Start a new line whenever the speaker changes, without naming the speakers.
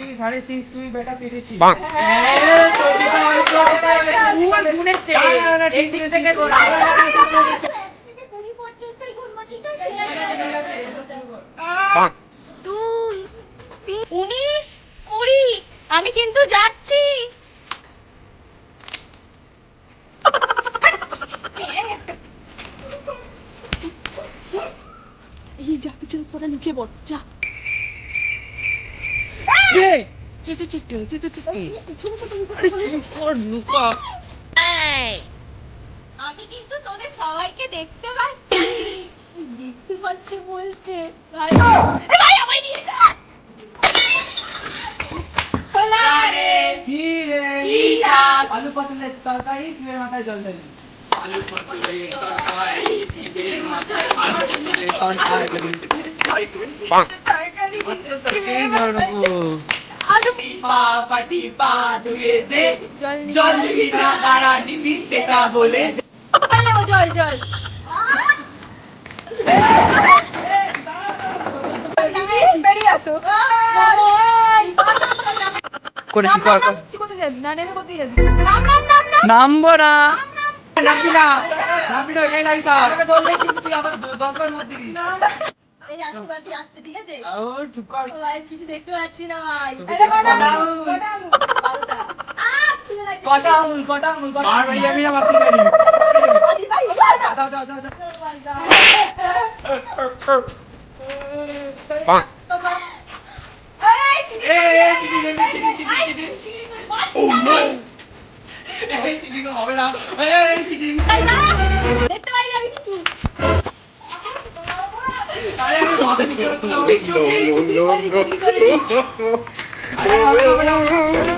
6 তুই বেটা পেরেছিস।
আমি কিন্তু যাচ্ছি। এই যা পিছনে তোরা লুকিয়ে পড় যা। আমি কিন্তু তোদের সবাইকে দেখতে পাচ্ছি। দেখতে পাচ্ছি বলছে ভাই ভাই আমায় নিয়ে যা।
আলু পটলের তরকারি শিবের মাথায় জল ঢালি। আলু পটলের তরকারি শিবের মাথায় জল দিবি না দাঁড়া দিবি সেটা বলে
জল জল বেরিয়ে আসো।
করেছি কর কর।
তুই কোথায় যাবি? না নেমে কোথায় যাবি?
নামবো না। নামবি না। নামবি না এখানে দাঁড়িয়ে থাক। তোকে ধরলে কিন্তু তুই আমার 10 বার মত দিবি।
এই আসতে ঠিক আছে?
ও চুপ কর।
ভাই কিছু দেখতে পাচ্ছি না ভাই।
কটা আঙুল বার বাড়ি যাবি না মাসির বাড়ি? দাও দাও দাও দাও। হবে না।
দেখতে পাই না আমি কিছু।
আরে আমি মাথা নিচে করে তোলা
No, no, no, no.